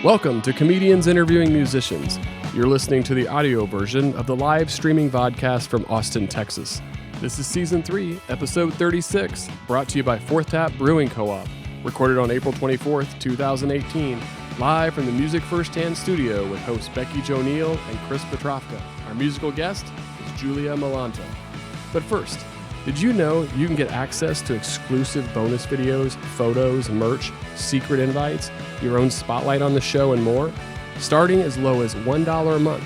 Welcome to Comedians Interviewing Musicians. You're listening to the audio version of the live streaming Vodcast from Austin, Texas. This is Season 3, Episode 36, brought to you by Fourth Tap Brewing Co-op, recorded on April 24th, 2018, live from the Music Firsthand studio with hosts BeckiJo Neill and Kris Potrafka. Our musical guest is Giulia Millanta. But first, did you know you can get access to exclusive bonus videos, photos, merch, secret invites, your own spotlight on the show, and more? Starting as low as $1 a month.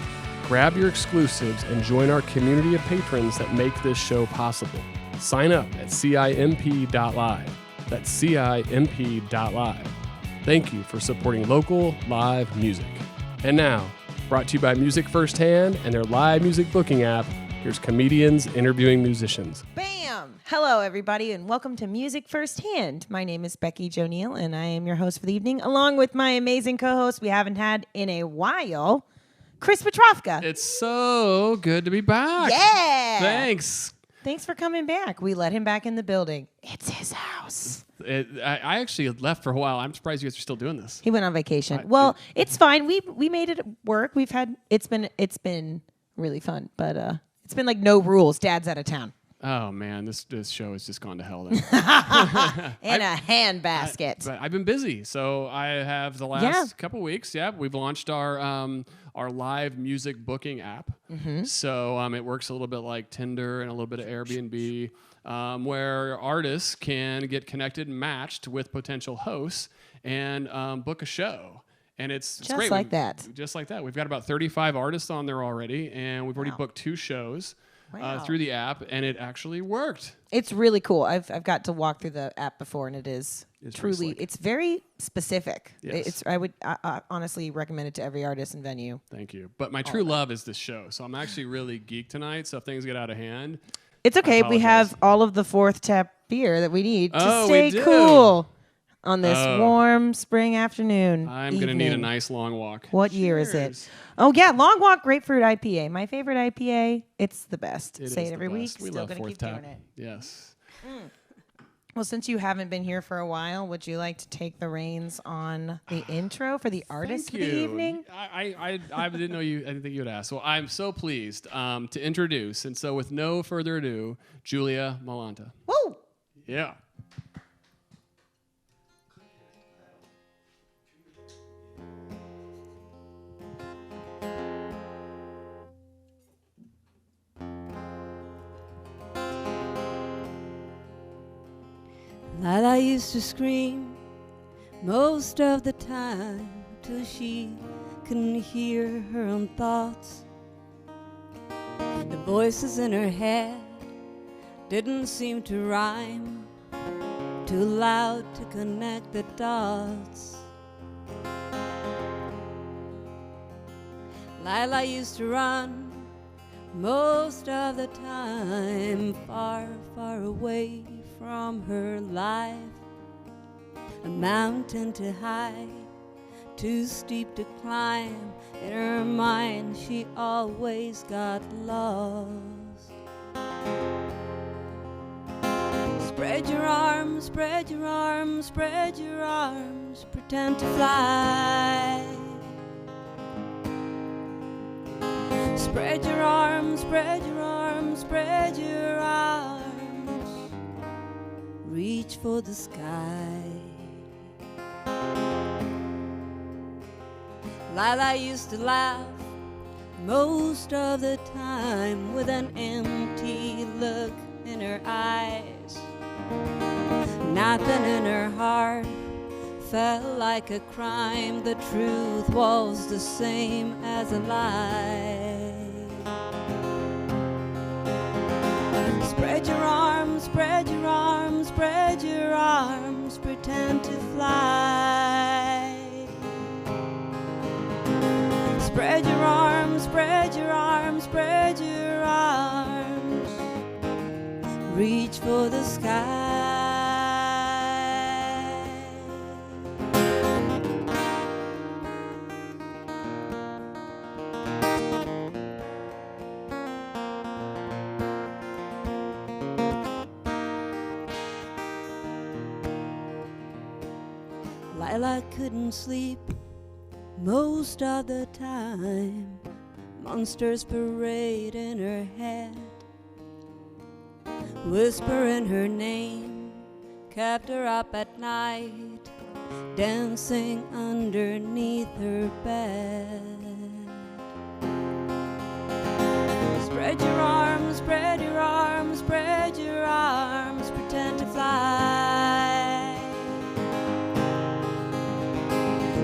Grab your exclusives and join our community of patrons that make this show possible. Sign up at CIMP.live. That's CIMP.live. Thank you for supporting local live music. And now, brought to you by Music Firsthand and their live music booking app, here's Comedians Interviewing Musicians. Bam! Hello, everybody, and welcome to Music Firsthand. My name is BeckiJo Neill, and I am your host for the evening, along with my amazing co-host we haven't had in a while, Kris Potrafka. It's so good to be back. Yeah! Thanks for coming back. We let him back in the building. It's his house. I actually left for a while. I'm surprised you guys are still doing this. He went on vacation. It's fine. We made it work. It's been really fun, but it's been like no rules. Dad's out of town. Oh man, this show has just gone to hell then. In a handbasket. But I've been busy, so I have the last couple weeks. Yeah, we've launched our live music booking app. Mm-hmm. So it works a little bit like Tinder and a little bit of Airbnb, where artists can get connected and matched with potential hosts and book a show. And it's just great. Like that. Just like that. We've got about 35 artists on there already, and we've already booked 2 shows. Wow. Through the app, and it actually worked. It's really cool. I've got to walk through the app before, and it's truly, it's very specific. Yes. I would honestly recommend it to every artist and venue. Thank you. But my true love is this show, so I'm actually really geeked tonight, so if things get out of hand, it's okay. We have all of the Fourth Tap beer that we need to stay we do. Cool on this warm spring afternoon. I'm going to need a nice long walk. What year is it? Oh, yeah, Long Walk Grapefruit IPA. My favorite IPA. It's the best. Say it every week. We Still love going to keep Fourth Tap. doing it. Yes. Well, since you haven't been here for a while, would you like to take the reins on the intro for the artist for the evening? I didn't know you. I didn't think you would ask. So I'm so pleased to introduce. And so with no further ado, Giulia Millanta. Woo! Yeah. Lila used to scream most of the time till she couldn't hear her own thoughts. The voices in her head didn't seem to rhyme, too loud to connect the dots. Lila used to run most of the time, far, far away from her life, a mountain too high, too steep to climb. In her mind she always got lost. Spread your arms, spread your arms, spread your arms, pretend to fly. Spread your arms, spread your arms, spread your arms, reach for the sky. Lila used to laugh most of the time with an empty look in her eyes. Nothing in her heart felt like a crime. The truth was the same as a lie. Spread your arms, spread your arms, spread your arms, pretend to fly. Spread your arms, spread your arms, spread your arms, reach for the sky. Lila couldn't sleep most of the time. Monsters parade in her head, whispering her name, kept her up at night, dancing underneath her bed. Spread your arms, spread your arms, spread your arms, pretend to fly.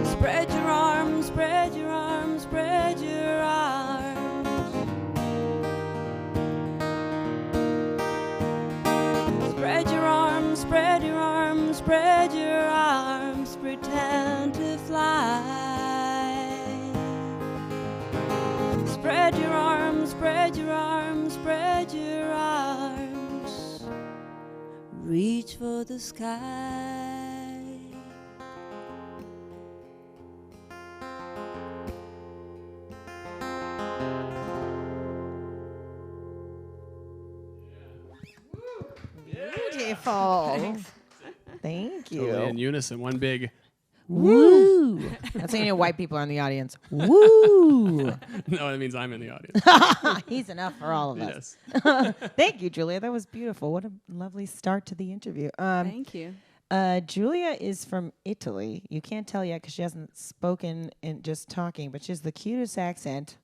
Spread your arms, spread your arms, spread your arms. Spread your arms, spread your arms, spread your arms, pretend to fly. Spread your arms, spread your arms, spread your arms. Reach for the sky. Beautiful. Thank you. Totally in unison, one big. Woo! That's how you know white people are in the audience. Woo! No, it means I'm in the audience. He's enough for all of us. Yes. Thank you, Julia. That was beautiful. What a lovely start to the interview. Thank you. Giulia is from Italy. You can't tell yet because she hasn't spoken in just talking, but she has the cutest accent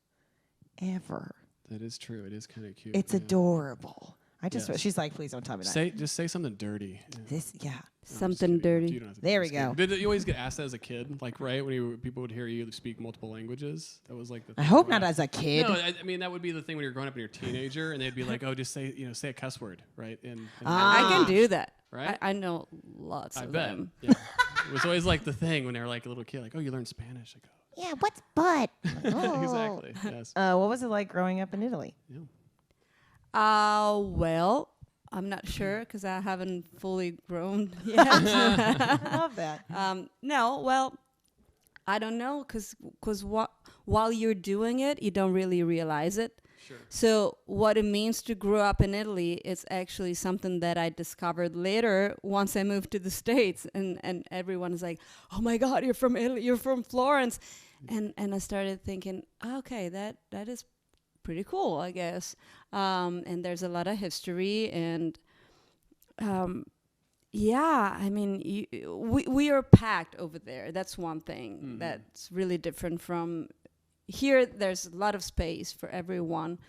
ever. That is true. It is kind of cute. It's yeah. adorable. Yes. She's like, please don't tell me that. Just say something dirty. Yeah. Something dirty. There we go. Did you always get asked that as a kid? Like, right? When people would hear you speak multiple languages? That was like the thing. I hope not as a kid. No, I mean, that would be the thing when you're growing up and you're a teenager and they'd be like, oh, just say a cuss word, right? And I can do that. Right? I know lots I of bet. them. Yeah. It was always like the thing when they were like a little kid, like, oh, you learned Spanish. Like, oh. Yeah, what's butt? Exactly. Yes. What was it like growing up in Italy? Yeah. Well, I'm not sure because I haven't fully grown yet. I love that. No, well, I don't know because while you're doing it, you don't really realize it. Sure. So what it means to grow up in Italy is actually something that I discovered later once I moved to the States, and everyone is like, "Oh my God, you're from Italy, you're from Florence," and I started thinking, okay, that is pretty cool, I guess. And there's a lot of history, and yeah, I mean, we are packed over there. That's one thing that's really different from here. There's a lot of space for everyone.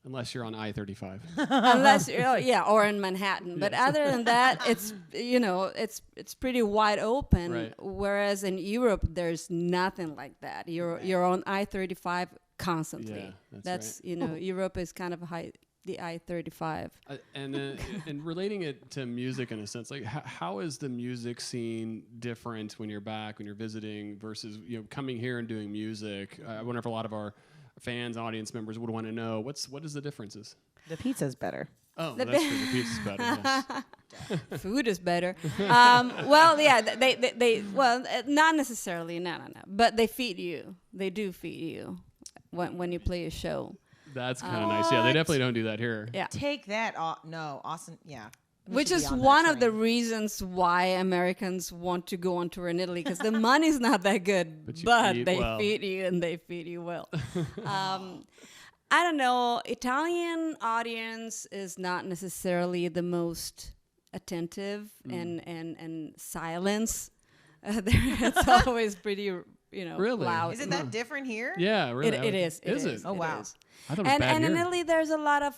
Unless you're on I-35. Unless or in Manhattan. But other than that, it's it's pretty wide open. Right. Whereas in Europe, there's nothing like that. You're on I-35 constantly. Yeah, that's right. Europe is kind of the I-35. And relating it to music in a sense, like how is the music scene different when you're back, when you're visiting, versus coming here and doing music? I wonder if a lot of our fans, audience members would want to know what is the differences. The pizza's better. Oh, that's true. The pizza's better. Yes. Food is better. Well, yeah, they not necessarily, no. But they feed you. They do feed you when you play a show. That's kind of nice. Yeah, they definitely don't do that here. Yeah. Take that. No, Austin. Yeah. Which is one of the reasons why Americans want to go on tour in Italy, because the money's not that good, but they feed you and they feed you well. I don't know. Italian audience is not necessarily the most attentive and silence. It's always pretty, Really? loud. Is it that different here? Yeah, really. It is. Is it? Oh, wow. I thought it was bad And here. in Italy, there's a lot of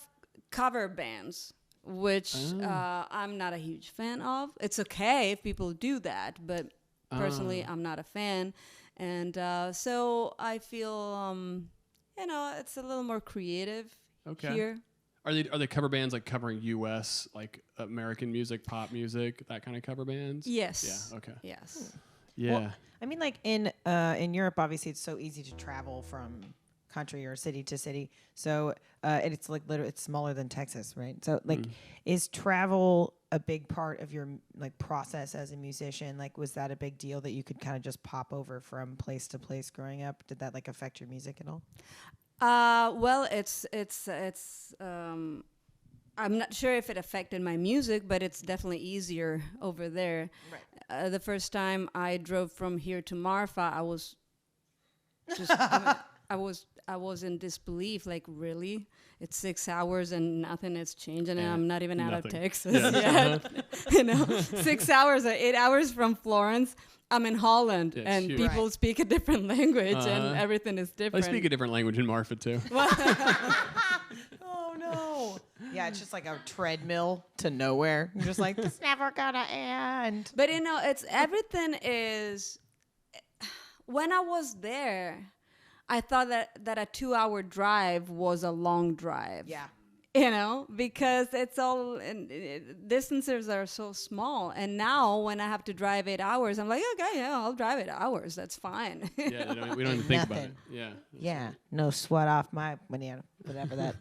cover bands, which I'm not a huge fan of. It's okay if people do that, but personally, I'm not a fan. And so I feel, it's a little more creative here. Are they cover bands like covering U.S., like American music, pop music, that kind of cover bands? Yes. Yeah, okay. Yes. Yeah. Well, I mean, like in Europe, obviously, it's so easy to travel from country or city to city. So and it's like literally, it's smaller than Texas, right? So like, is travel a big part of your process as a musician? Like, was that a big deal that you could kind of just pop over from place to place growing up? Did that affect your music at all? Well, it's I'm not sure if it affected my music, but it's definitely easier over there. Right. The first time I drove from here to Marfa, I was Just I was in disbelief. Like, really? It's 6 hours and nothing has changed, and I'm not even out of Texas yet. You know, 6 hours or 8 hours from Florence. I'm in Holland, and people speak a different language, and everything is different. They speak a different language in Marfa too. Oh no! Yeah, it's just like a treadmill to nowhere. You're just like, it's never gonna end. But you know, it's everything is. When I was there, I thought that a 2-hour drive was a long drive. Yeah. You know, because it's all distances are so small, and now when I have to drive 8 hours, I'm like, okay, yeah, I'll drive 8 hours. That's fine. Yeah, we don't even think about it. Yeah. Yeah, no sweat off my whatever that.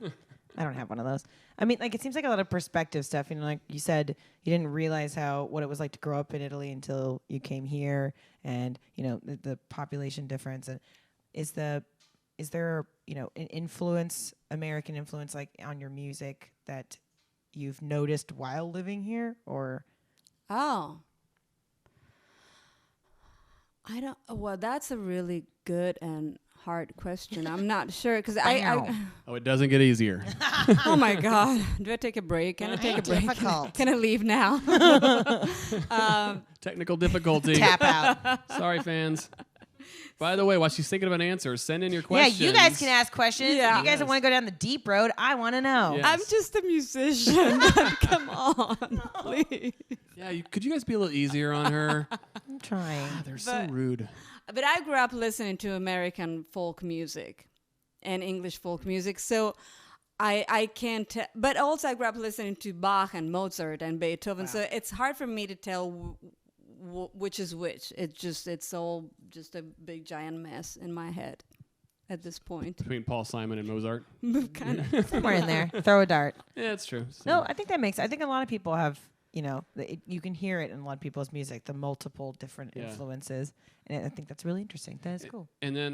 I don't have one of those. I mean, like, it seems like a lot of perspective stuff. You know, like you said, you didn't realize what it was like to grow up in Italy until you came here, and you know the population difference. And is there an influence, American influence, like on your music that you've noticed while living here, or? Oh, I don't. Well, that's a really good and hard question. I'm not sure because Oh, it doesn't get easier. Oh my God! Do I take a break? Can I take a break? Difficult. Can I leave now? Technical difficulty. Tap out. Sorry, fans. By the way, while she's thinking of an answer, send in your questions. Yeah, you guys can ask questions. Yeah. If you guys want to go down the deep road, I want to know. Yes. I'm just a musician. Come on, please. Yeah, could you guys be a little easier on her? I'm trying. They're so rude. But I grew up listening to American folk music and English folk music, so I can't. But also, I grew up listening to Bach and Mozart and Beethoven, so it's hard for me to tell which is which. It's all just a big giant mess in my head at this point. Between Paul Simon and Mozart. Kind of. Somewhere in there. Throw a dart. Yeah, it's true. So. No, I think that makes. I think a lot of people have. You can hear it in a lot of people's music, the multiple different influences, and I think that's really interesting. That is cool. And then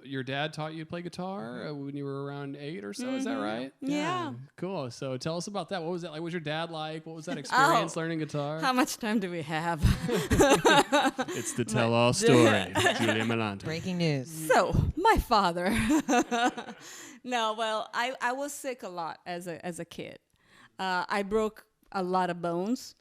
your dad taught you to play guitar when you were around 8 or so. Is that right? Yeah. Cool. So tell us about that. What was that like? What was your dad like? What was that experience learning guitar? How much time do we have? It's the tell-all story. Giulia Millanta. Breaking news. So, my father. No, well, I was sick a lot as a kid. I broke a lot of bones.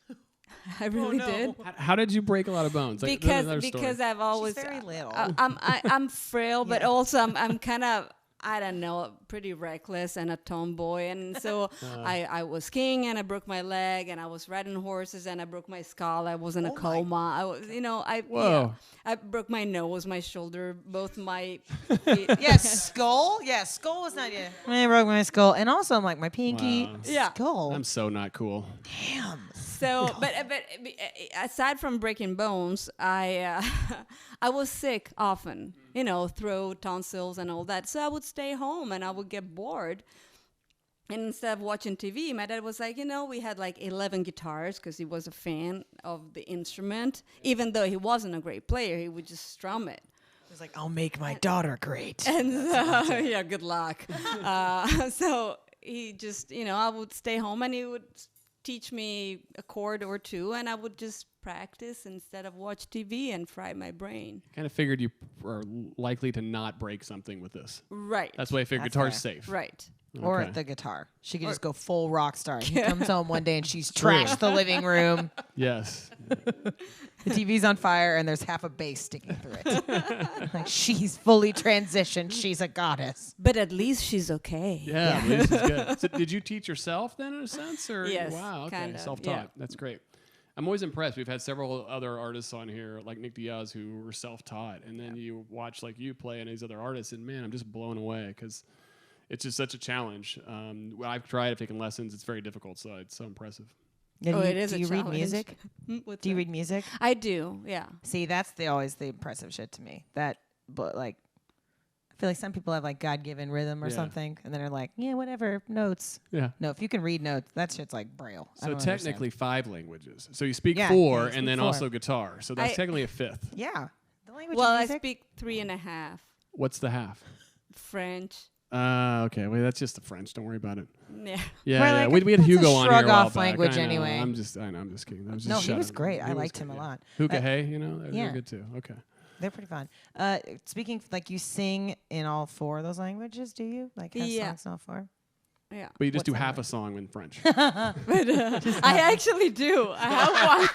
I really did. How did you break a lot of bones? Like, because I've always She's very little. I'm frail, but also I'm kind of, I don't know, pretty reckless and a tomboy, and so I was skiing and I broke my leg, and I was riding horses and I broke my skull. I was in a coma. I was, I broke my nose, my shoulder, both my feet. Yes, skull. Yeah, skull was not yet. I broke my skull, and also I'm like my pinky. Wow. Yeah. Skull. I'm so not cool. Damn. So, but aside from breaking bones, I was sick often. Throat, tonsils, and all that. So I would stay home and I would get bored. And instead of watching TV, my dad was like, we had like 11 guitars because he was a fan of the instrument. Even though he wasn't a great player, he would just strum it. He was like, I'll make my daughter great. And yeah, good luck. So he just, I would stay home and he would teach me a chord or two, and I would just practice instead of watch TV and fry my brain. Kind of figured you are likely to not break something with this. Right. That's why I figured guitar's safe. Right. Okay. Or the guitar. She could just go full rock star. He comes home one day and she's trashed the living room. Yes. The TV's on fire and there's half a bass sticking through it. Like, she's fully transitioned. She's a goddess. But at least she's okay. Yeah. At least it's good. So did you teach yourself then in a sense? Or? Yes. Wow. Okay. Kind of, Self-taught. yeah. That's great. I'm always impressed. We've had several other artists on here, like Nick Diaz, who were self-taught. And then you watch like you play and these other artists, and man, I'm just blown away because it's just such a challenge. I've tried, I've taken lessons. It's very difficult, so it's so impressive. Yeah, it is do a you read challenge. music? Do you read music? I do, yeah. See, that's always the impressive shit to me. But like, I feel like some people have like God-given rhythm or something, and then they're like, yeah, whatever, notes. Yeah. No, if you can read notes, that shit's like Braille. So technically 5 languages. So you speak Yeah, 4 you speak and then 4. also guitar. So that's technically a 5th. Yeah. The language Well, of I music? speak 3.5. What's the half? French. Okay. Well, that's just the French. Don't worry about it. Yeah. Yeah, Well, yeah. like, We had that's a Hugo on here a while shrug-off back. language I know. anyway. I'm just kidding. I was just No, he shut was him. great. I He was liked him good, a lot. Hookah, hey, they're yeah. good too. Okay. They're pretty fun. Speaking, like, you sing in all 4 of those languages, do you? Like, have songs in all 4? Yeah. But you just do half a song in French. I actually do. I have one.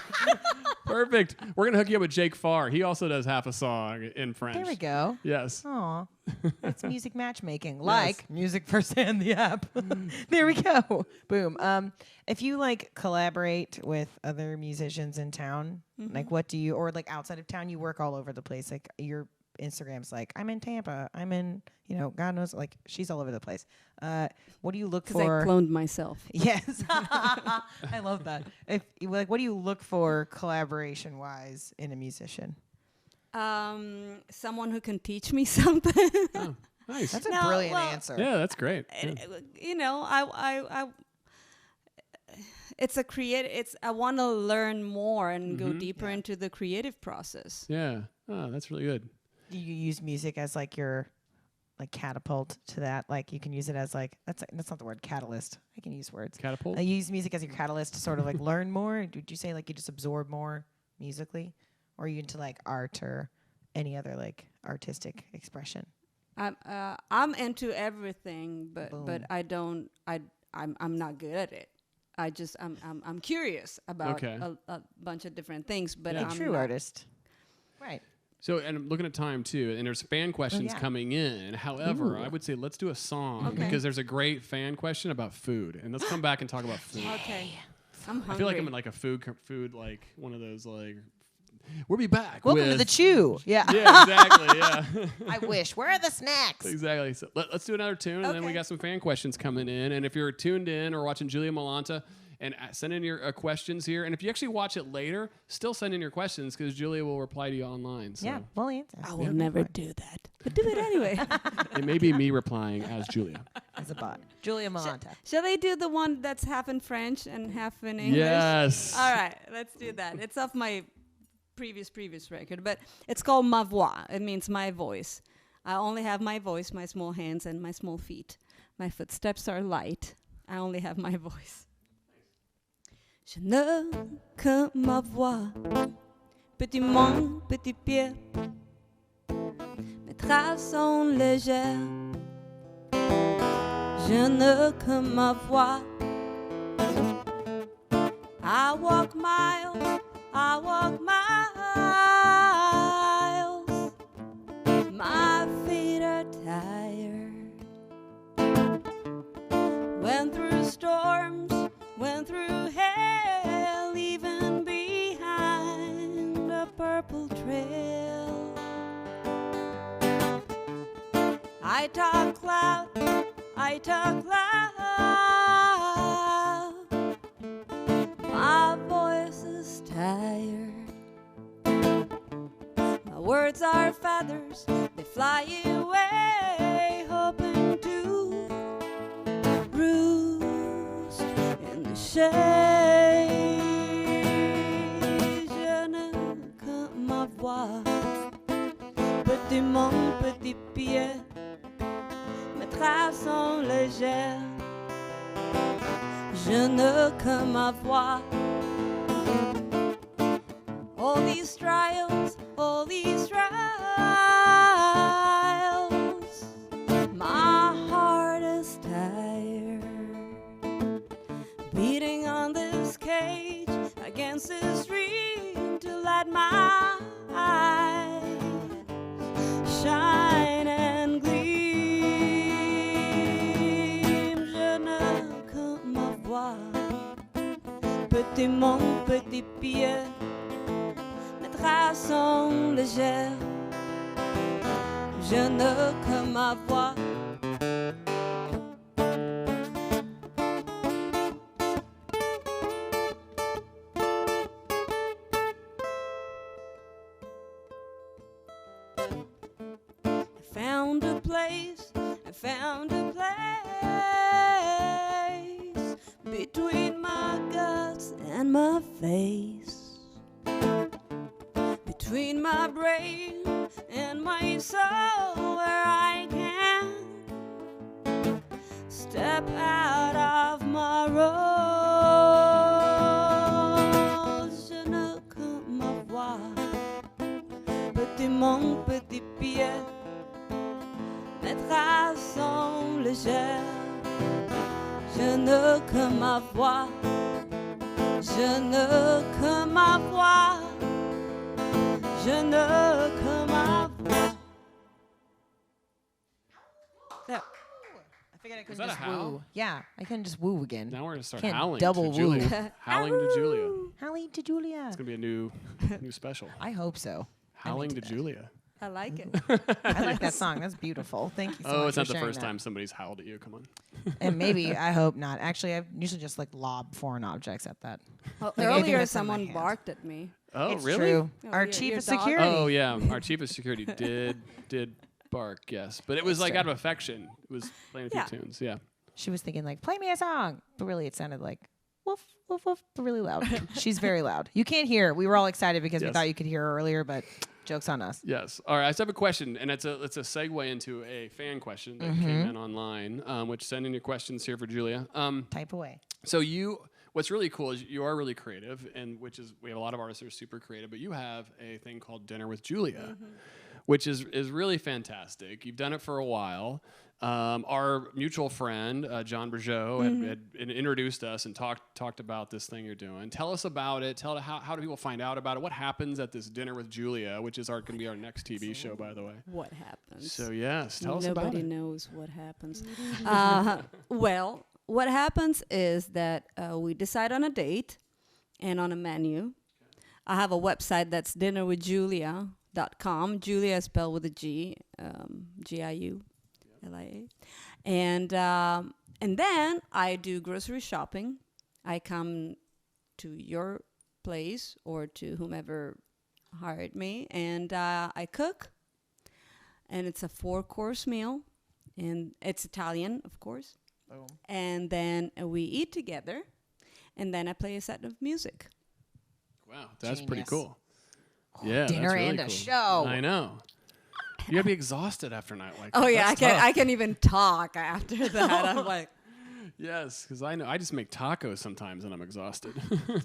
Perfect. We're going to hook you up with Jake Farr. He also does half a song in French. There we go. Yes. Aw. It's music matchmaking. Like Music Firsthand, the app. There we go. Boom. If you, like, collaborate with other musicians in town, like, what do you, or, like, outside of town, you work all over the place. Like, your Instagram's like, I'm in Tampa. I'm in, God knows, like, she's all over the place. What do you look for? Because I cloned myself. Yes. I love that. What do you look for collaboration-wise in a musician? Someone who can teach me something. Oh, nice. That's a brilliant answer. Yeah, that's great. It's a creative. I want to learn more and go deeper into the creative process. Yeah. Oh, that's really good. Do you use music as, like, your, like, catapult to that? Like, you can use it as, like, that's not the word, catalyst. I can use words. Catapult? You use music as your catalyst to sort of, like, learn more? Would you say, like, you just absorb more musically? Or are you into, like, art or any other, like, artistic expression? I'm into everything, but I'm not good at it. I'm curious about a bunch of different things, but a true artist. Right. So, and I'm looking at time too, and there's fan questions coming in. However, I would say let's do a song because there's a great fan question about food, and let's come back and talk about food. Okay, I'm hungry. I feel like I'm in like a food like one of those like. We'll be back. Welcome to the Chew. Yeah. Yeah, exactly. Yeah. I wish. Where are the snacks? Exactly. So let's do another tune, and then we got some fan questions coming in. And if you're tuned in or watching Giulia Millanta, and send in your questions here. And if you actually watch it later, still send in your questions because Giulia will reply to you online. So. Yeah, we'll answer. I will never do that, but do it anyway. It may be me replying as Giulia. As a bot. Giulia Millanta. Shall they do the one that's half in French and half in English? Yes. All right, let's do that. It's off my previous record, but it's called Ma Voix. It means my voice. I only have my voice, my small hands, and my small feet. My footsteps are light. I only have my voice. Je n'ai que ma voix, petit mains, petit pieds. Mes traces sont légères. Je n'ai que ma voix. I walk miles, I walk miles. My feet are tired. Went through storms, went through hell, even behind a purple trail. I talk loud, I talk loud. My voice is tired. My words are feathers, they fly away, hoping to roost in the shade. Je n'ai que ma voix, petit mon petit pied. Mes traces sont légères. Je n'ai que ma voix. All these trials, my heart is tired. Beating on this cage against this stream to let my eyes shine and gleam. Je n'ai que ma voix, petit mon petit pied. Mes traces sont légères. Je n'ai que ma voix. I found a place between my guts and my face, between my brain and my soul, where I can step out of my role. Je ne que ma voix, mon petit pied, mes traces sont légères. Je ne que ma voix, je ne que ma voix, je ne que ma voix. There. I figured I couldn't that a just howl? woo. Yeah, I couldn't just woo again. Now we're gonna start Can't howling double to woo. Julia. Howling to Julia. Howling to Julia. It's gonna be a new special. I hope so. Howling to that. Julia. I like it. I like that song. That's beautiful. Thank you so much. Oh, it's not for the sharing first that. time somebody's howled at you. Come on. And maybe, I hope not. Actually, I usually just like lob foreign objects at that. Well, Like anything earlier, that's in my someone hand. barked at me. Oh, It's really? true. Oh, Our your- chief your of dog? security. Oh yeah, our chief of security did bark, yes, but it was It's like true. out of affection. It was playing a few Yeah. tunes, yeah. She was thinking like, play me a song. But really it sounded like, woof, woof, woof, but really loud. She's very loud. You can't hear. We were all excited because we Yes. thought you could hear her earlier, but joke's on us. Yes. All right. I just have a question, and it's a segue into a fan question that came in online. Which send in your questions here for Julia. Type away. So what's really cool is you are really creative, and we have a lot of artists that are super creative, but you have a thing called Dinner with Julia, which is really fantastic. You've done it for a while. Our mutual friend John BeckiJo had introduced us and talked about this thing you're doing. Tell us about it. How do people find out about it? What happens at this Dinner with Julia, which is going to be our next TV show, by the way. What happens? So yes, tell us about Nobody it. knows what happens. Well, what happens is that we decide on a date and on a menu. I have a website that's dinnerwithjulia.com. Julia is spelled with a G, Giulia. And then I do grocery shopping. I come to your place or to whomever hired me, and I cook. And it's a 4-course meal, and it's Italian, of course. Boom. And then we eat together, and then I play a set of music. Wow, that's pretty Genius. cool. Yeah, Dinner that's really and a cool. show. I know. You gotta be exhausted after a night like that. Oh yeah, That's tough. I can even talk after that. I'm like, Yes, because I know I just make tacos sometimes and I'm exhausted.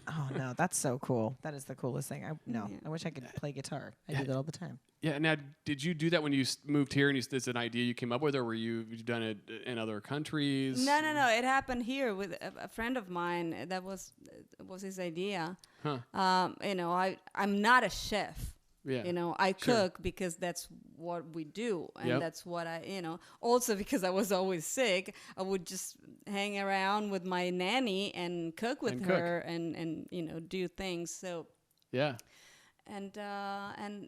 Oh no, that's so cool. That is the coolest thing. Yeah. I wish I could play guitar. I do that all the time. Yeah. Now, did you do that when you moved here and it's an idea you came up with, or were you've done it in other countries? no. It happened here with a friend of mine. That was his idea. Huh. I'm not a chef. Yeah. I Sure. cook because that's what we do. And Yep. that's what also because I was always sick, I would just hang around with my nanny and cook with And cook. her and do things. So, Yeah. and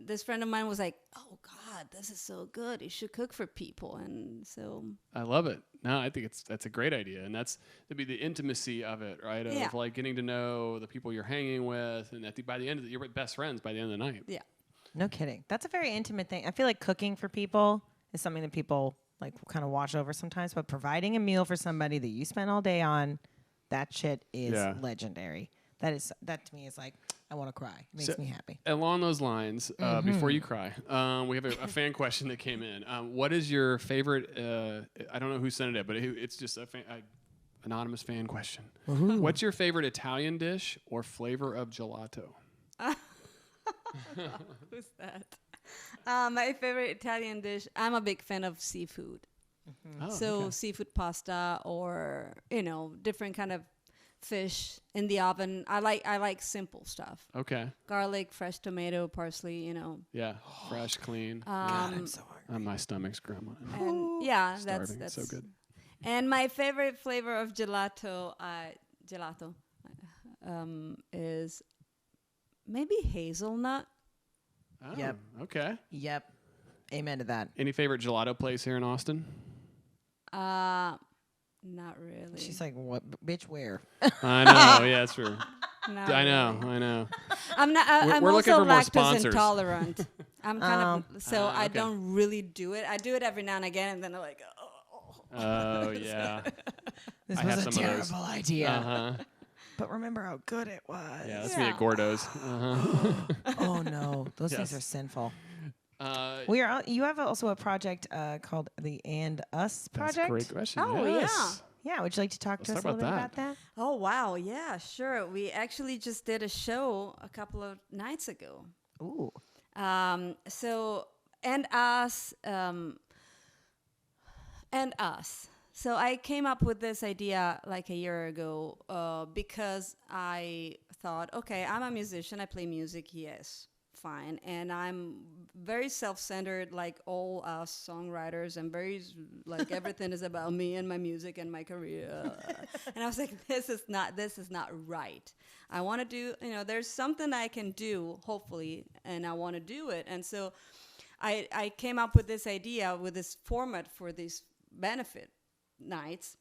this friend of mine was like, oh God, this is so good. You should cook for people. And so, I love it. No, I think that's a great idea, and that'd be the intimacy of it, right? Of Yeah. like getting to know the people you're hanging with, and by the end of you're best friends by the end of the night. yeah. No kidding. That's a very intimate thing. I feel like cooking for people is something that people like kind of watch over sometimes, but providing a meal for somebody that you spent all day on, that shit is Yeah. legendary. That to me is like, I want to cry. It makes So- me happy. Along those lines, before you cry, we have a fan question that came in. What is your favorite? I don't know who sent it in, but it's just a anonymous fan question. What's your favorite Italian dish or flavor of gelato? Who's that? My favorite Italian dish. I'm a big fan of seafood. Oh, So okay. seafood pasta or different kind of fish in the oven. I like simple stuff. Okay. Garlic, fresh tomato, parsley. Yeah. Fresh, clean. God, I'm so hungry. My stomach's grumbling. And yeah, Starving. that's So good. And my favorite flavor of gelato, is maybe hazelnut. Oh, Yep. Okay. Yep. Amen to that. Any favorite gelato place here in Austin? Not really. She's like, what, bitch, where? I know. Yeah, that's true. Not I know. really. I know. I'm not. We're I'm looking also for more lactose sponsors. intolerant. I'm kind of so I okay. don't really do it. I do it every now and again, and then I'm like, oh. Oh yeah. This I have was a some of those. terrible idea. Uh-huh. But remember how good it was. Yeah, that's me Yeah. at Gordo's. Uh-huh. Oh no, those things Yes. are sinful. Uh, You have also a project called the And Us that's project. a great question. Oh, yes. Yeah, would you like to talk Let's to us a talk little bit about about that? Oh wow, yeah, sure. We actually just did a show a couple of nights ago. Ooh. So and us. And us. So I came up with this idea like a year ago because I thought, okay, I'm a musician. I play music, yes, fine. And I'm very self-centered, like all us songwriters. I'm very, like, everything is about me and my music and my career. And I was like, this is not right. I want to do, there's something I can do, hopefully, and I want to do it. And so I came up with this idea, with this format for these benefit nights.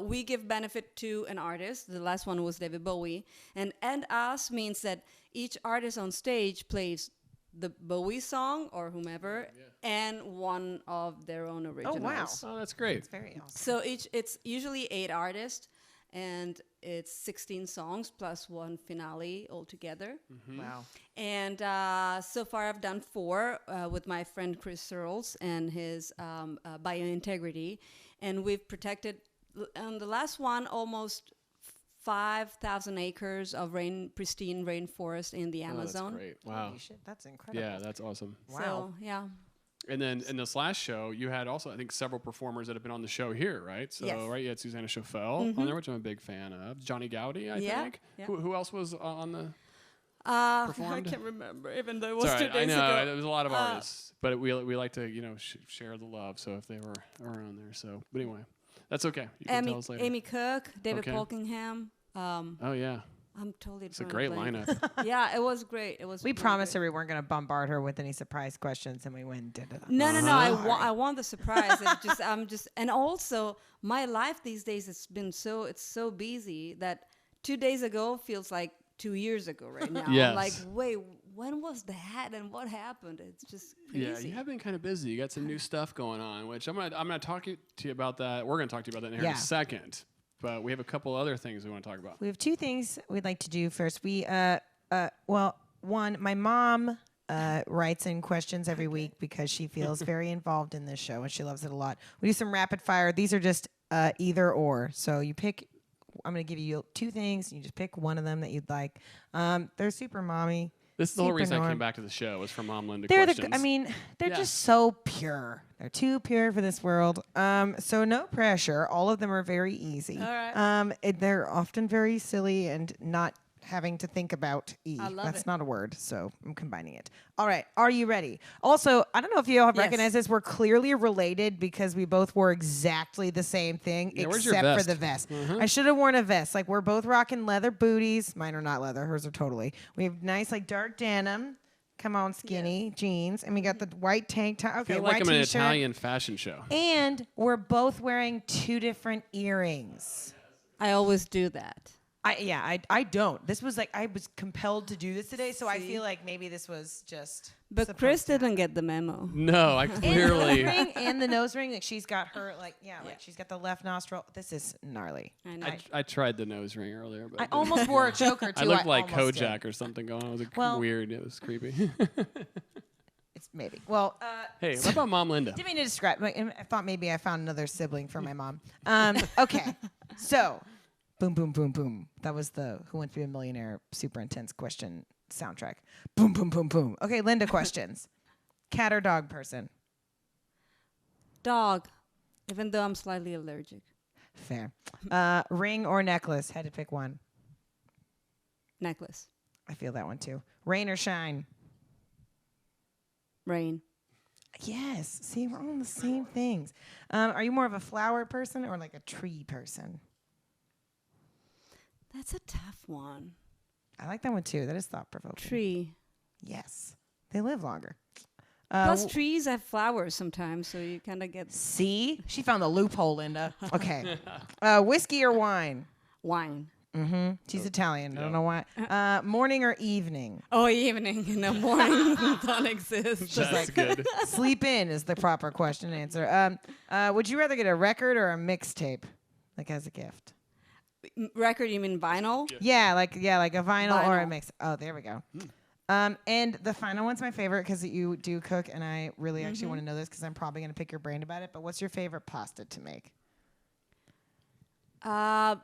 We give benefit to an artist. The last one was David Bowie. And us means that each artist on stage plays the Bowie song or whomever and one of their own originals. Oh, that's great. It's very awesome. So it's usually 8 artists, and it's 16 songs plus one finale altogether. Wow. And so far I've done 4 with my friend Kris Searles and his biointegrity. And we've protected, on the last one, almost 5,000 acres of pristine rainforest in the Amazon. That's great. Wow. Holy shit, that's incredible. Yeah, that's awesome. Wow. So, yeah. And then in this last show, you had also, I think, several performers that have been on the show here, right? So, Yes. right, you had Susanna Chauffel on there, which I'm a big fan of. Johnny Gowdy, I think. Yeah. Who else was on the... I performed? can't remember, even though it It's was all 2 right. days I know, ago. there was a lot of artists. But we like to, share the love. So if they were on there. So, but anyway, that's okay. You can tell us later. Amy Cook, David Okay. Polkingham. Oh, yeah. I'm totally. It's a great lineup. Yeah, it was great. It was. We really promised great. her we weren't going to bombard her with any surprise questions, and we went and did it. No. Uh-huh. I want the surprise. And also my life these days has been so busy that 2 days ago feels like 2 years ago right now. Yes. I'm like, wait, when was that and what happened? It's just crazy. Yeah, you have been kind of busy. You got some new stuff going on, which I'm gonna talk to you about that. We're gonna talk to you about that in here in a second. But we have a couple other things we want to talk about. We have 2 things we'd like to do first. We, one, my mom writes in questions every week because she feels very involved in this show and she loves it a lot. We do some rapid fire. These are just either or. So you pick. I'm going to give you 2 things. And you just pick one of them that you'd like. They're super mommy. This is the whole reason I Norm. came back to the show, was for Mom Linda They're questions. they're just so pure. They're too pure for this world. So no pressure. All of them are very easy. All right. They're often very silly and not having to think about I love That's it. not a word, so I'm combining it. All right, are you ready? Also, I don't know if you all have Yes. recognized this. We're clearly related because we both wore exactly the same thing, Yeah, where's your except for vest? the vest. I should have worn a vest. Like, we're both rocking leather booties. Mine are not leather. Hers are totally. We have nice, like, dark denim. Come on, skinny jeans. And we got the white tank top. I Okay, feel like white I'm in an t-shirt. Italian fashion show. And we're both wearing 2 different earrings. I always do that. I don't. This was like, I was compelled to do this today, so I feel like maybe this was just. But supposed Kris to happen. didn't get the memo. No, I And the clearly... ring and the nose ring, like she's got her, like she's got the left nostril. This is gnarly. I know. I tried the nose ring earlier, but I almost wore a choker too. I looked like almost Kojak did. or something going on. It was Well- weird. It was creepy. It's maybe. Well, Hey, what about Mom Linda? didn't mean to describe. I thought maybe I found another sibling for my mom. Okay, so boom, boom, boom, boom. That was the Who Wants to Be a Millionaire super intense question soundtrack. Boom, boom, boom, boom. Okay, Linda questions. Cat or dog person? Dog, even though I'm slightly allergic. Fair. Ring or necklace? Had to pick one. Necklace. I feel that one too. Rain or shine? Rain. Yes. See, we're on the same things. Are you more of a flower person or like a tree person? That's a tough one. I like that one too. That is thought provoking. Tree. Yes. They live longer. Plus, trees have flowers sometimes, so you kind of get See? She found the loophole, Linda. Okay. Whiskey or wine? wine. Mm-hmm. She's Italian. I don't know why. Morning or evening? Oh, evening. In the morning don't exist. That's good. Sleep in is the proper question and answer. Would you rather get a record or a mixtape, like as a gift? Record, you mean vinyl? Yeah, like a vinyl or a Vinyl. mix. Oh, there we go. And the final one's my favorite because you do cook, and I really actually want to know this because I'm probably going to pick your brain about it. But what's your favorite pasta to make? Uh,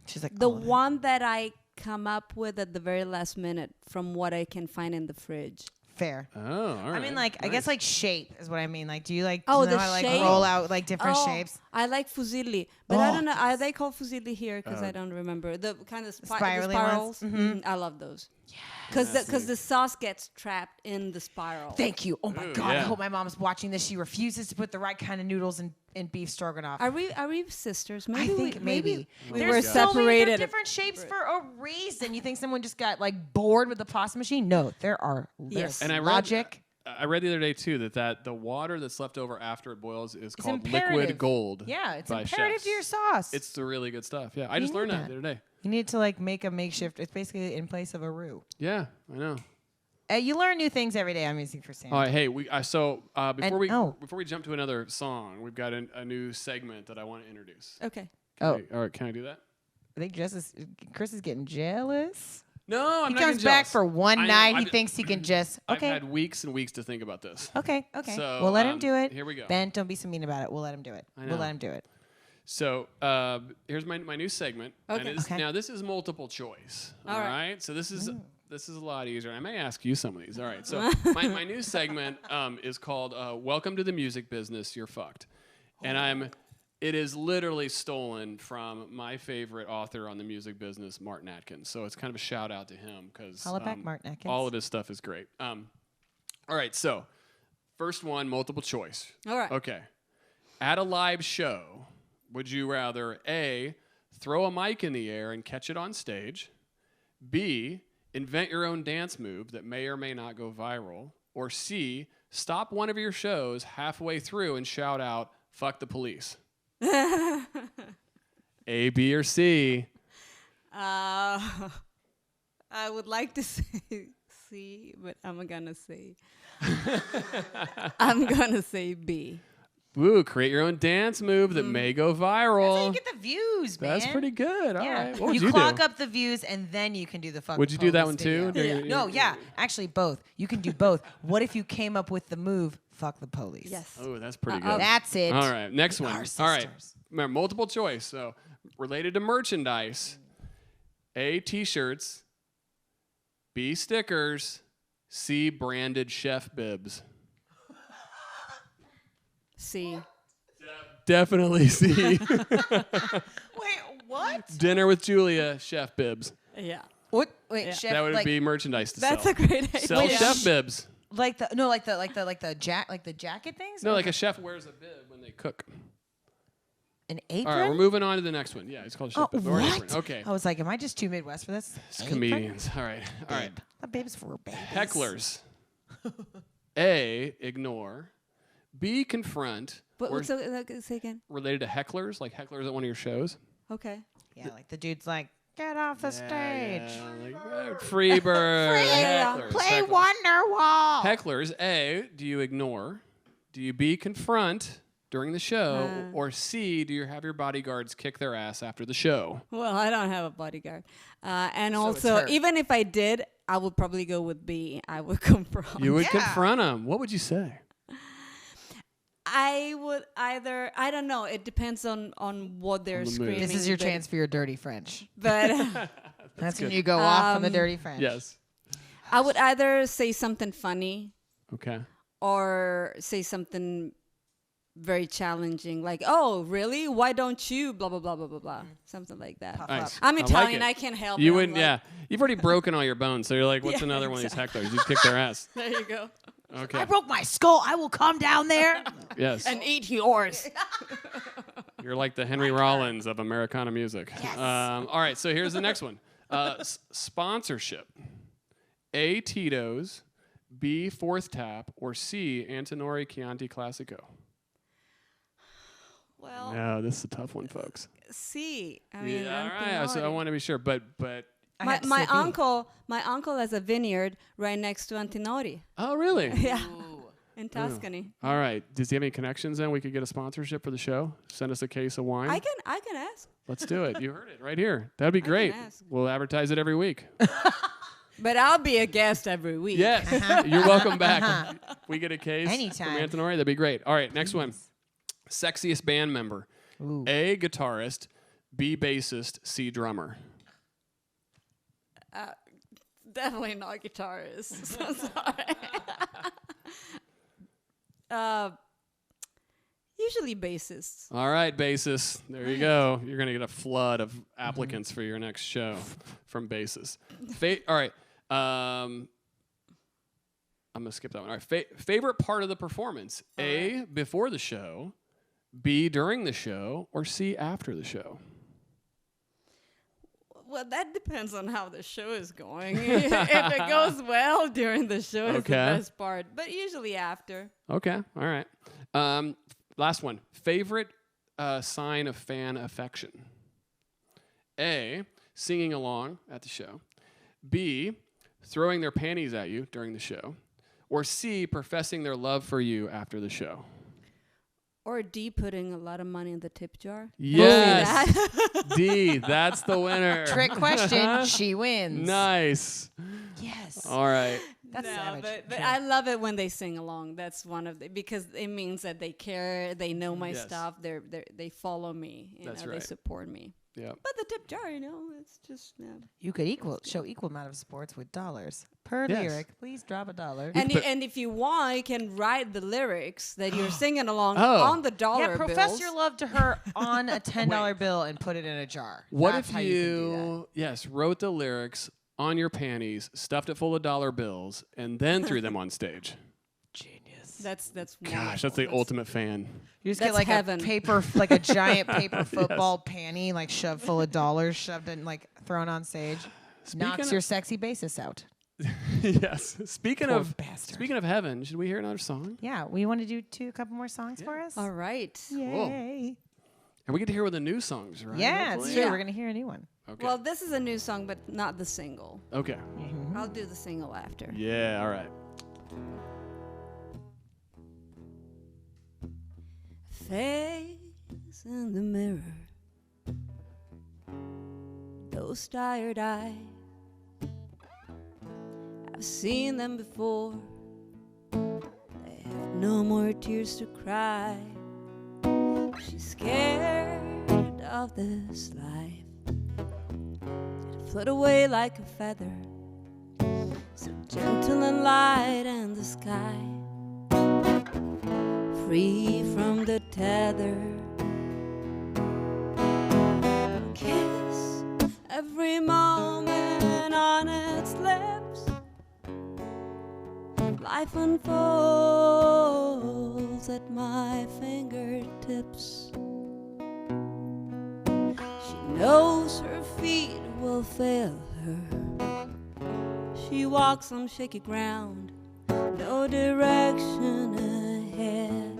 She's like the all of it. one that I come up with at the very last minute from what I can find in the fridge. Fair. Oh, all right. I mean, like, I guess, like, shape is what I mean. Like, do you, like, Oh, do you know the how, like, shape? roll out, like, different shapes? I like fusilli, but I Oh, don't know. Are they called fusilli here? Because I don't remember. The kind of Spirally spirals. ones? I love those. Because the sauce gets trapped in the spiral. Thank you. Oh, my Ooh, God. I yeah. hope my mom's watching this. She refuses to put the right kind of noodles in beef stroganoff. Are we sisters? I think maybe. we There's were so many separated. different shapes for a reason. You think someone just got, like, bored with the pasta machine? No, there are Yes. And I read- logic. I read the other day too that the water that's left over after it boils is called imperative. liquid gold. Yeah, it's by imperative chefs. to your sauce. It's the really good stuff. Yeah, I just need learned that that. the other day. You need to, like, make a makeshift. It's basically in place of a roux. Yeah, I know. You learn new things every day. I'm using for Sam. All right, hey, before we jump to another song, we've got a new segment that I want to introduce. Okay. Oh, All right, can I do that? I think Kris is getting jealous. No, I'm He not comes getting back jealous. for one I know, night. He I've- thinks he can just. Okay. I've had weeks and weeks to think about this. Okay. So, we'll let him do it. here we go. Ben, don't be so mean about it. We'll let him do it. I We'll know. let him do it. So here's my new segment. Okay. And Okay. Now this is multiple choice. All All right. right. So this is a lot easier. I may ask you some of these. All right. So my new segment is called "Welcome to the Music Business. You're Fucked," and it is literally stolen from my favorite author on the music business, Martin Atkins. So it's kind of a shout out to him because Holla back, Martin Atkins. all of his stuff is great. All right. So first one, multiple choice. All right. Okay. At a live show, would you rather A, throw a mic in the air and catch it on stage, B, invent your own dance move that may or may not go viral, or C, stop one of your shows halfway through and shout out, "Fuck the police"? A, B, or C? I would like to say C, but I'm gonna say B. Ooh, create your own dance move that may go viral. That's how you get the views, man. That's pretty good. All Yeah. right. What would you you clock do? up the views and then you can do the fuck. Would the you do that police one too? video. Do you- No, yeah. Actually, both. You can do both. What if you came up with the move, fuck the police? Yes. Oh, that's pretty good. That's it. All right, next one. Our All right, sisters. remember, multiple choice. So related to merchandise: A, T-shirts; B, stickers; C, branded chef bibs. C. Definitely C. Wait, what? Dinner with Julia, chef bibs. Yeah. What? Wait, Yeah. chef. That would like, be merchandise to That's sell. a great idea. Sell chef bibs. like the jacket things. No, Or like a chef wears a bib when they cook. an All apron. right, we're moving on to the next one. Yeah, it's called chef Oh, bib. Or an what? apron. Okay, I was like, am I just too Midwest for this? it's Apron? comedians. All right, all right. Bib. That bib's for babies. Hecklers. A, ignore. B, confront. But or say again. related to hecklers, like hecklers at one of your shows. Okay. Yeah, like the dude's like, get off the stage. Freebird. Yeah. Hecklers, Play hecklers. Wonderwall. Hecklers, A, do you ignore? Do you B, confront during the show? Or C, do you have your bodyguards kick their ass after the show? Well, I don't have a bodyguard. And So it's also, her. even if I did, I would probably go with B. I would confront. You would Yeah. confront them. What would you say? I would either, I don't know. It depends on what they're On the mood. screaming. This is your but- chance for your dirty French. But That's when good. you go off on the dirty French. Yes. I would either say something funny Okay. or say something very challenging, like, "Oh, really? Why don't you?" Blah blah blah blah blah blah, something like that. Puff Nice. up. I'm I like Italian. it. I can't help. You it. I'm wouldn't, like, yeah. You've already broken all your bones, so you're like, what's Yeah, another one of these hecklers? You kick their ass. There you go. Okay. I broke my skull. I will come down there. Yes. And eat yours. You're like the Henry Rollins of Americana music. Yes. All right, so here's the next one. Sponsorship. A, Tito's, B, Fourth Tap, or C, Antinori Chianti Classico. Well, No, this is a tough one, folks. C. I mean, Yeah, all I'm right, so I Pinoti. want to be sure, but I My, had to my say B. uncle has a vineyard right next to Antinori. oh, really? Yeah, in Tuscany. All right. Does he have any connections then? We could get a sponsorship for the show. Send us a case of wine. I can ask, Let's do it. You heard it right here. That'd be can great. ask. We'll advertise it every week. but I'll be a guest every week. Yes. You're welcome back. We get a case Anytime. from Antinori. That'd be great. All right, next one. Sexiest band member. Ooh. A, guitarist. B, bassist. C, drummer. Definitely not guitarist. I'm sorry. Usually bassists. All right, bassists. There you go. You're going to get a flood of applicants for your next show from bassists. All right. I'm going to skip that one. All right. Favorite part of the performance? A, before the show, B, during the show, or C, after the show? Well, that depends on how the show is going. If it goes well during the show, it's the best part. But usually after. Okay. All right. Last one. Favorite sign of fan affection? A, singing along at the show. B, throwing their panties at you during the show. Or C, professing their love for you after the show. Or D, putting a lot of money in the tip jar. Yes. D, that's the winner. Trick question. She wins. Nice. Yes. All right. That's savage. But I love it when they sing along. That's one of the, because it means that they care, they know my stuff, they follow me, they support me. Yeah. But the tip jar, it's just you could show equal amount of sports with dollars per lyric. Please drop $1. And if you want, you can write the lyrics that you're singing along on the dollar bills. Profess your love to her on a $10 bill and put it in a jar. What That's if how you can do that. wrote the lyrics on your panties, stuffed it full of dollar bills, and then threw them on stage? Genius. That's gosh, that's the ultimate fan. You just get like heaven. a paper, like a giant paper football panty, like shoved full of dollars, shoved in, like thrown on stage. Knocks your sexy bassist out. Yes. Speaking Poor of bastard. Speaking of heaven, should we hear another song? Yeah, we want to do a couple more songs for us. All right. Yay! And we get to hear one of the new songs, right? Yeah, Hopefully? it's true. Yeah. We're gonna hear a new one. Okay. Well, this is a new song, but not the single. Okay. I'll do the single after. Yeah. All right. Face in the mirror, those tired eyes, I've seen them before. They have no more tears to cry. She's scared of this life. It'll float away like a feather, so gentle and light in the sky, free from the tether. Kiss every moment on its lips. Life unfolds at my fingertips. She knows her feet will fail her. She walks on shaky ground, no direction ahead.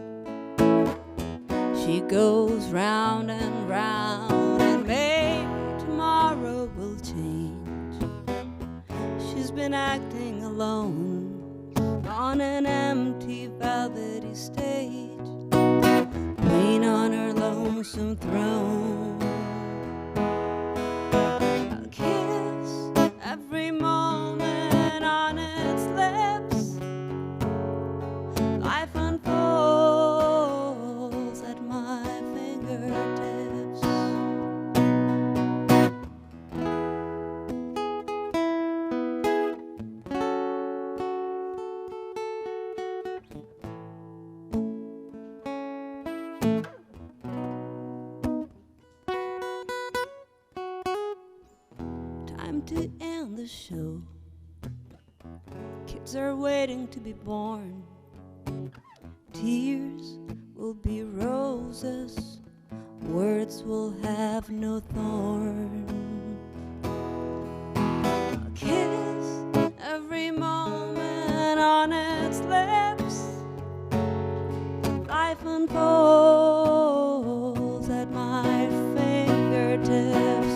She goes round and round, and maybe tomorrow will change. She's been acting alone on an empty velvety stage, queen on her lonesome throne. I'll kiss every moment on its lips. Life unfolds at my fingertips. Time to end the show. Kids are waiting to be born. Tears will be roses. Words will have no thorn. I'll kiss every moment on its lips. Life unfolds at my fingertips.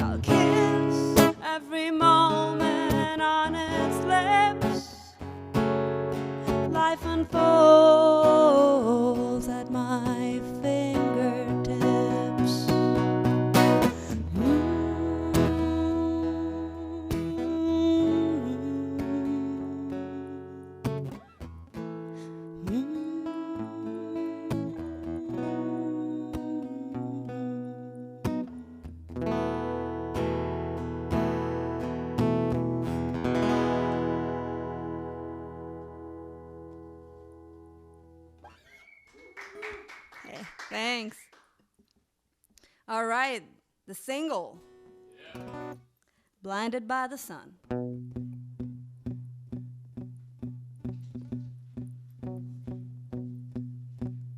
I'll kiss every moment on its lips. Life unfolds at my fingertips. Thanks. All right, the single. Yeah. Blinded by the Sun.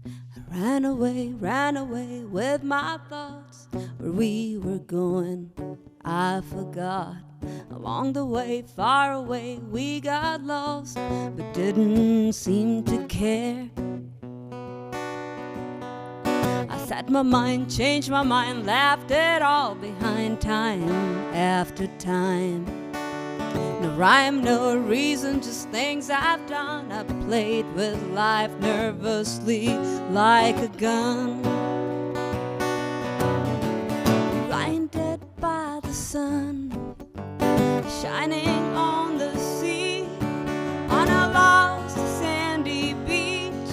I ran away with my thoughts. Where we were going, I forgot. Along the way, far away, we got lost, but didn't seem to care. I set my mind, changed my mind, left it all behind, time after time. No rhyme, no reason, just things I've done. I played with life nervously like a gun. Blinded by the sun, shining on the sea, on a lost sandy beach,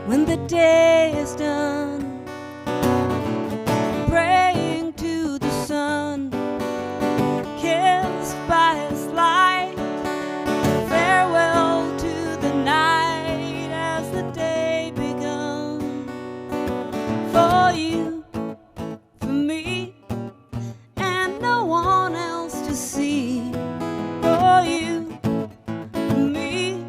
when the day is done. Praying to the sun, kissed by his light, farewell to the night as the day begun. For you, for me, and no one else to see. For you, for me,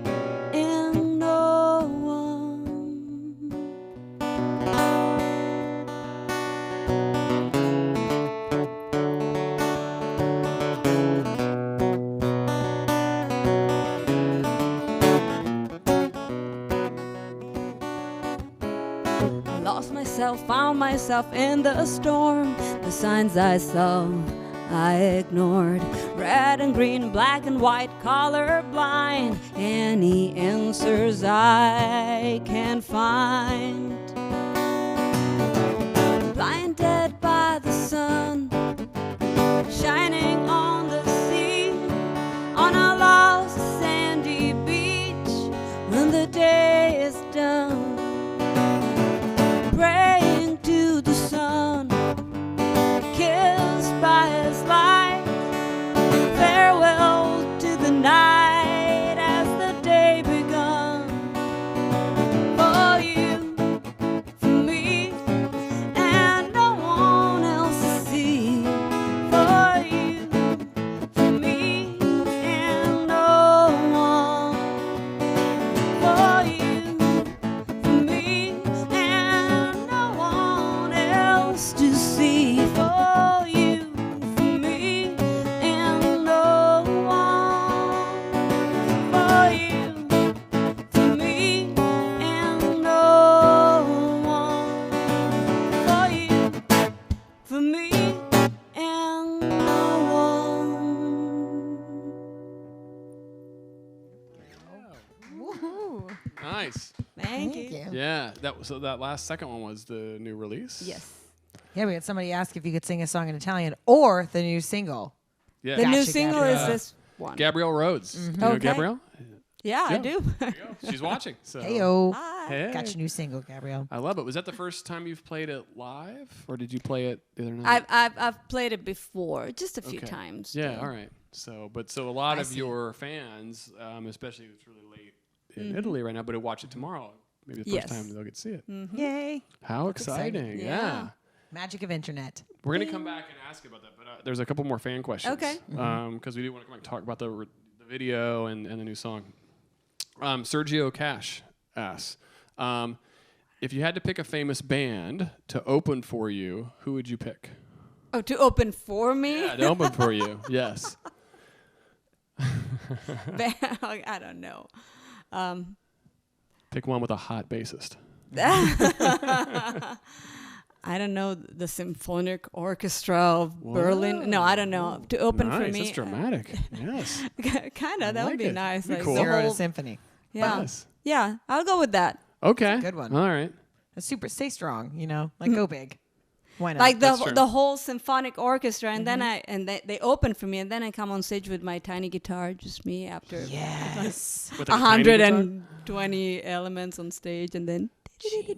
and no one. Lost myself, found myself in the storm. The signs I saw, I ignored. Red and green, black and white, color blind. Any answers I can find. Blinded by the sun, shining on the sea, on a lost sandy beach, when the day is done. Praying to the sun, kissed by his light, farewell to the night as the day begun. For you, for me, and no one else to see. For you, for me, and no one. For you, for me, and no one else to see. For you, for me, and no one. For you, for me, and no one. For you, for me, and no one. Woohoo. Nice. Thank you. Yeah. So that last second one was the new release. Yes. Yeah, we had somebody ask if you could sing a song in Italian or the new single. Yeah. The new Gotcha, single Gabrielle. is this one. Gabrielle Rhodes. Do you know Okay. Gabrielle? Yeah, I Yeah. do. She's watching. So. Heyo. Hi. Hey. Got your new single, Gabrielle. I love it. Was that the first time you've played it live, or did you play it the other night? I've played it before, just a few Okay. times. Yeah, though. all right. So a lot I of see. your fans, especially if it's really late in Italy right now, but who watch it tomorrow, maybe the Yes. first time they'll get to see it. Yay. How exciting. exciting! Yeah. Yeah. Magic of internet. We're gonna come back and ask you about that, but there's a couple more fan questions. Okay. Because we do want to come back and talk about the video and the new song. Sergio Cash asks, if you had to pick a famous band to open for you, who would you pick? Oh, to open for me? Yeah, to open for you. Yes. I don't know. Pick one with a hot bassist. I don't know, the Symphonic Orchestra of Berlin. No, I don't know. To open Nice, for me. that's dramatic. Yes. Kind of. That like would be it. nice. Be Like cool. the Zero to whole- Symphony. yeah. Yes. Yeah, I'll go with that. Okay. Good one. All right. That's super. Stay strong. You know, like go big. Why not? Like That's true. the whole symphonic orchestra, and then they open for me, and then I come on stage with my tiny guitar, just me after yes. With a tiny guitar? 120 elements on stage, and then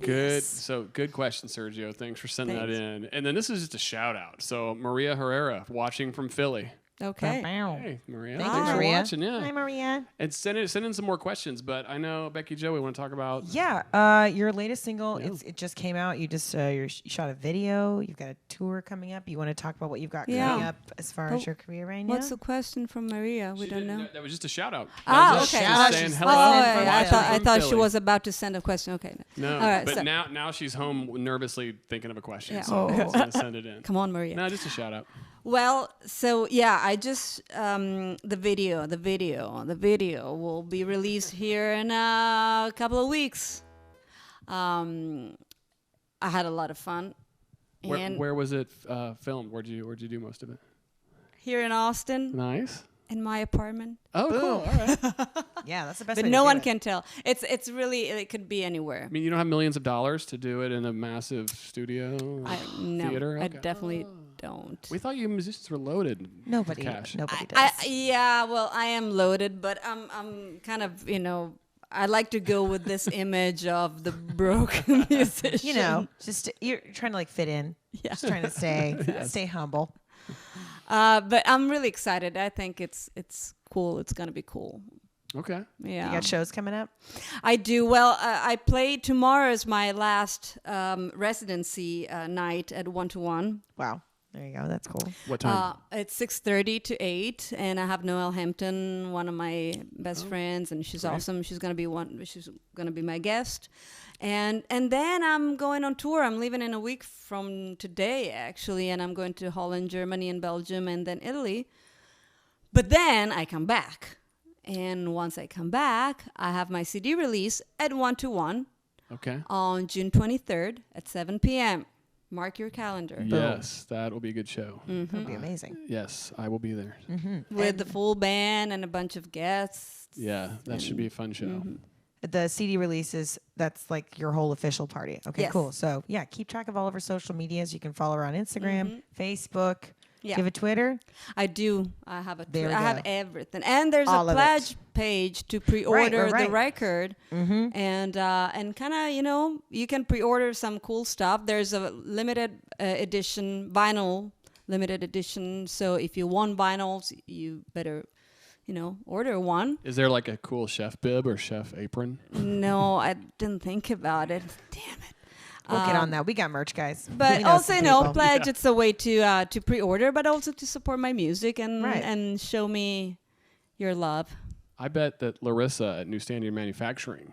Good. So good question, Sergio. Thanks for sending that Thanks. in. And then this is just a shout out. So Maria Herrera, watching from Philly. Okay. Hey, Maria. Thank Thanks you, for Maria. watching. Yeah. Hi, Maria. And send in some more questions. But I know BeckiJo, we want to talk about. Yeah, your latest single, Yeah. it just came out. You just you shot a video. You've got a tour coming up. You want to talk about what you've got coming up as far as your career right now? What's the question from Maria? We She don't didn't- know. That was just a shout out. Okay. Just Shout-out. saying She's hello. listening from I Philly. thought she Philly. was about to send a question. Okay. No, All right, but so- now she's home nervously thinking of a question. Yeah. So Oh. I'm gonna send it in. Come on, Maria. No, just a shout out. Well, so yeah, I just the video will be released here in a couple of weeks. I had a lot of fun. And Where was it filmed? Where'd you do most of it? here in Austin, Nice. in my apartment. Oh, cool. All right. Yeah, that's the best But way no to do one it. can tell. It's really, it could be anywhere. I mean, you don't have millions of dollars to do it in a massive studio No, theater. I Okay. definitely don't. We thought you musicians were loaded. Nobody, with cash. nobody does. Yeah, well, I am loaded, but I'm kind of, I like to go with this image of the broke musician. Just you're trying to like fit in. Yeah. Just trying to stay humble. But I'm really excited. I think it's cool. It's gonna be cool. Okay. Yeah. You got shows coming up? I do. Well, I play tomorrow is my last residency night at 1-to-1. Wow. There you go. That's cool. What time? It's 6:30 to 8, and I have Noelle Hampton, one of my best friends, and she's great. awesome. She's gonna be my guest, and then I'm going on tour. I'm leaving in a week from today, actually, and I'm going to Holland, Germany, and Belgium, and then Italy. But then I come back, and once I come back, I have my CD release at 1-to-1 Okay. on June 23rd at 7 p.m. Mark your calendar. Yes, that will be a good show. That'd be amazing. Yes, I will be there. With the full band and a bunch of guests. Yeah, that should be a fun show. The CD releases, that's like your whole official party. Okay, Yes. cool. So, yeah, keep track of all of our social medias. You can follow her on Instagram, Facebook. Yeah. Do you have a Twitter? I do. I have a There we I have go. everything, and there's All a of pledge it. page to pre-order right. the record, and kind of you can pre-order some cool stuff. There's a limited edition vinyl, limited edition. So if you want vinyls, you better order one. Is there like a cool chef bib or chef apron? No, I didn't think about it. Damn it. We'll get on that. We got merch, guys. But We know also, some people. pledge. It's a way to pre-order, but also to support my music and Right. and show me your love. I bet that Larissa at New Standard Manufacturing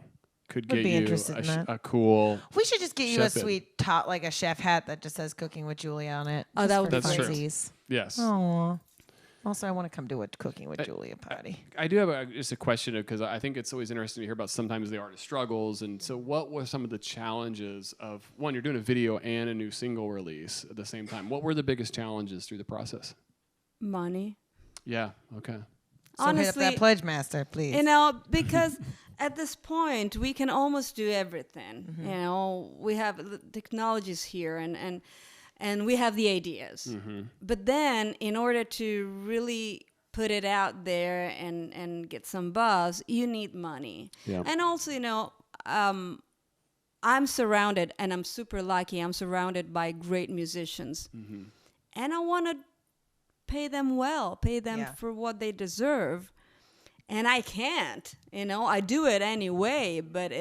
could Would get be you interested in that. a cool. We should just get you a Chef bib. sweet top, like a chef hat that just says "Cooking with Julia" on it. Oh, just that would for be That's true. funsies. Yes. Aw. Also, I want to come to a Cooking with Julia party. I do have just a question because I think it's always interesting to hear about sometimes the artist struggles. And so, what were some of the challenges of one? You're doing a video and a new single release at the same time. What were the biggest challenges through the process? Money. Yeah. Okay. So hit up Honestly, that pledge master, please. because at this point we can almost do everything. We have the technologies here and we have the ideas. But then in order to really put it out there and get some buzz, you need money. Yeah. And also, I'm surrounded, and I'm super lucky, I'm surrounded by great musicians. And I want to pay them well, pay them Yeah. for what they deserve. And I can't, I do it anyway, but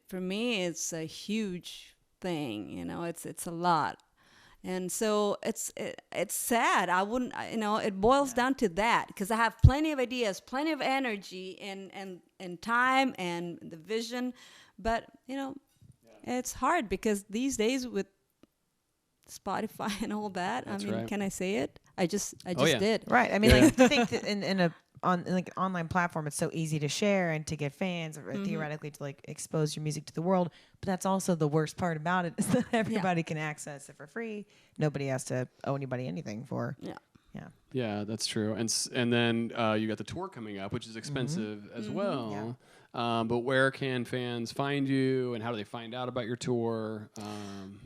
for me, it's a huge thing, it's a lot. And so it's sad. I wouldn't, it boils down to that because I have plenty of ideas, plenty of energy and time and the vision. But, it's hard because these days with Spotify and all that, That's I mean, right. can I say it? I just yeah. did. Right. I mean, like, I think that in an online platform, it's so easy to share and to get fans, or theoretically to like expose your music to the world. But that's also the worst part about it is that everybody can access it for free. Nobody has to owe anybody anything for. Yeah. Yeah. Yeah, that's true. And then you got the tour coming up, which is expensive as well. But where can fans find you, and how do they find out about your tour?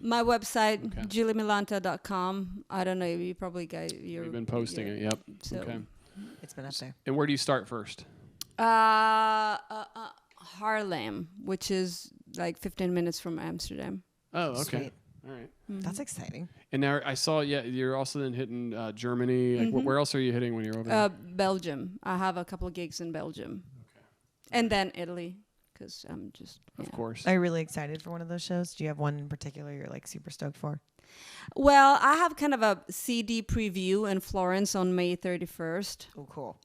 My website, Okay. GiuliaMillanta.com. I don't know. You probably got your. We've been posting it. Yep. So, Okay. It's been up there. And where do you start first? Haarlem, which is like 15 minutes from Amsterdam. Oh, okay. Sweet. All right. That's exciting. And now I saw, you're also then hitting Germany. Like, where else are you hitting when you're over there? Belgium. I have a couple of gigs in Belgium. Okay. And then Italy, because I'm just... Of course. Are you really excited for one of those shows? Do you have one in particular you're like super stoked for? Well, I have kind of a CD preview in Florence on May 31st. Oh, cool.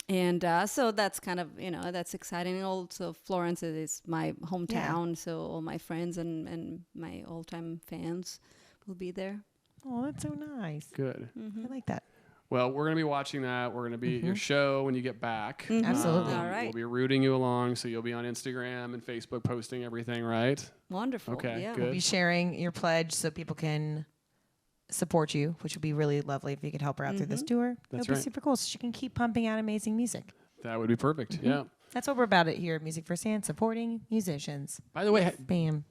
And so that's kind of, that's exciting. And also Florence is my hometown, so all my friends and my all-time fans will be there. Oh, that's so nice. Good. I like that. Well, we're going to be watching that. We're going to be at your show when you get back. Absolutely. All right. We'll be rooting you along, so you'll be on Instagram and Facebook posting everything, right? Wonderful. Okay, yeah. good. We'll be sharing your pledge so people can support you, which would be really lovely if you could help her out through this tour. That's It'll right. be super cool so she can keep pumping out amazing music. That would be perfect. Yeah. That's what we're about it here at Music Firsthand, supporting musicians. By the way, Bam.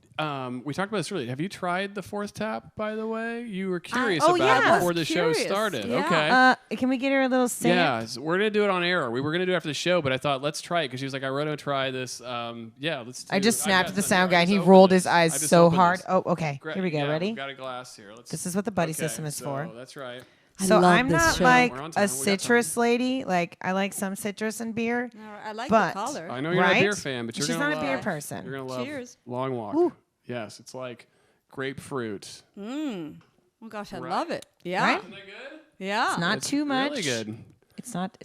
we talked about this earlier. Have you tried the fourth tap, by the way? You were curious oh, about yeah. it before the show Curious, started. yeah. Okay. Can we get her a little sample? Yeah, so we're going to do it on air. We were going to do it after the show, but I thought, let's try it because she was like, I want to try this. Let's do I just snapped got at the this. sound I guy and just he opened rolled this. his eyes I just so opened hard. this. Oh, okay. Great. Here we go. Yeah, Ready? We've got a glass here. This is what the buddy system is so for. That's right. I So love I'm this not show. like We're on a time. We got citrus time. lady. Like I like some citrus and beer. I like But- the color. I know you're not a Right? beer fan, but you're She's going to not a beer love. person. You're going to love Cheers. Long Walk. Ooh. Yes, it's like grapefruit. Oh gosh, I Right? love it. Yeah. Right? Isn't that good? Yeah. It's not It's too much. Really good. It's not.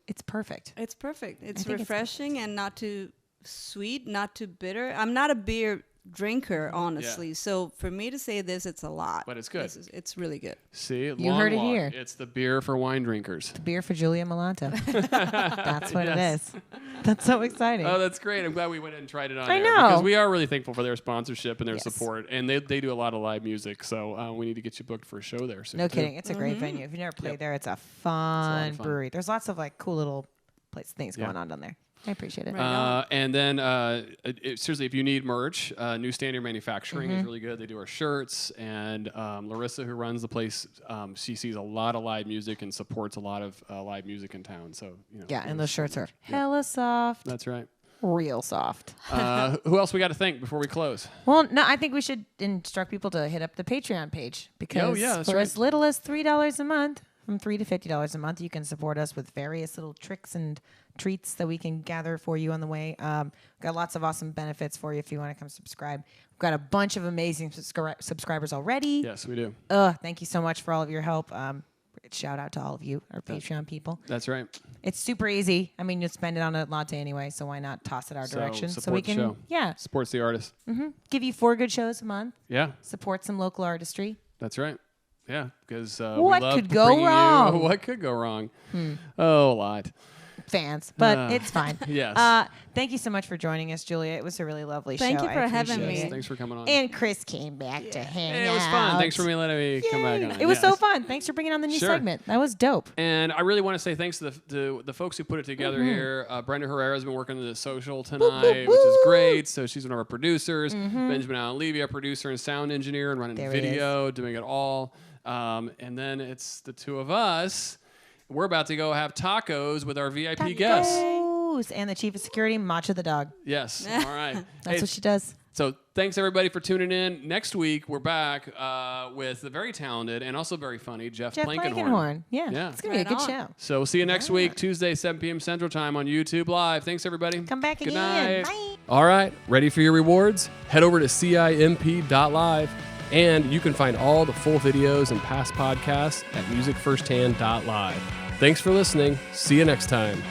It's perfect. It's perfect. It's think it's refreshing and not too sweet, not too bitter. I'm not a beer drinker, honestly. Yeah. So for me to say this, it's a lot. But it's good. It's really good. See, You Long heard it Walk. here. It's the beer for wine drinkers. Beer for Giulia Millanta. That's what Yes. it is. That's so exciting. Oh, that's great. I'm glad we went and tried it on I air. know. Because we are really thankful for their sponsorship and their Yes. support. And they do a lot of live music. So we need to get you booked for a show there soon. No too. kidding. It's a great venue. If you never played Yep. there, it's a lot fun of fun. brewery. There's lots of like cool little things Yeah. going on down there. I appreciate it. And then, seriously, if you need merch, New Standard Manufacturing Mm-hmm. is really good. They do our shirts. And Larissa, who runs the place, she sees a lot of live music and supports a lot of live music in town. So, Yeah, and those shirts are Yeah. hella soft. That's right. Real soft. Who else we got to thank before we close? Well, no, I think we should instruct people to hit up the Patreon page because yeah, that's for right. as little as $3 a month, from $3 to $50 a month, you can support us with various little tricks and treats that we can gather for you on the way. Got lots of awesome benefits for you if you want to come subscribe. We've got a bunch of amazing subscribers already. Yes, we do. Thank you so much for all of your help. Shout out to all of you, our Patreon people. That's right. It's super easy. I mean, you spend it on a latte anyway, so why not toss it our direction? So we support the can, show. Supports the artist. give you 4 good shows a month. Yeah, Support some local artistry. that's right. Yeah, because What we love could go bringing you- wrong? what could go wrong? Oh, a lot. Fans, but it's fine. Yes. Thank you so much for joining us, Julia. It was a really lovely Thank show. you for I having appreciate me. it. Thanks for coming on. And Kris came back to hang out. It was fun. Thanks for letting me come back on. It was Yes. so fun. Thanks for bringing on the new Sure. segment. That was dope. And I really want to say thanks to the folks who put it together here. Brenda Herrera has been working on the social tonight, which is great. So she's one of our producers. Benjamin Allen Levy, our producer and sound engineer, and running There he video, doing it all. And then it's the two of us. We're about to go have tacos with our VIP guests. Tacos. And the chief of security, Macha the dog. Yes. All right. That's Hey, what she does. So thanks everybody for tuning in. Next week we're back with the very talented and also very funny Jeff Plankenhorn. Yeah. Yeah. It's going to be a Right good on. show. So we'll see you next week, Tuesday, 7 p.m. Central Time on YouTube Live. Thanks everybody. Come back Good again. night. Bye. All right, ready for your rewards? Head over to CIMP.live and you can find all the full videos and past podcasts at musicfirsthand.live. Thanks for listening. See you next time.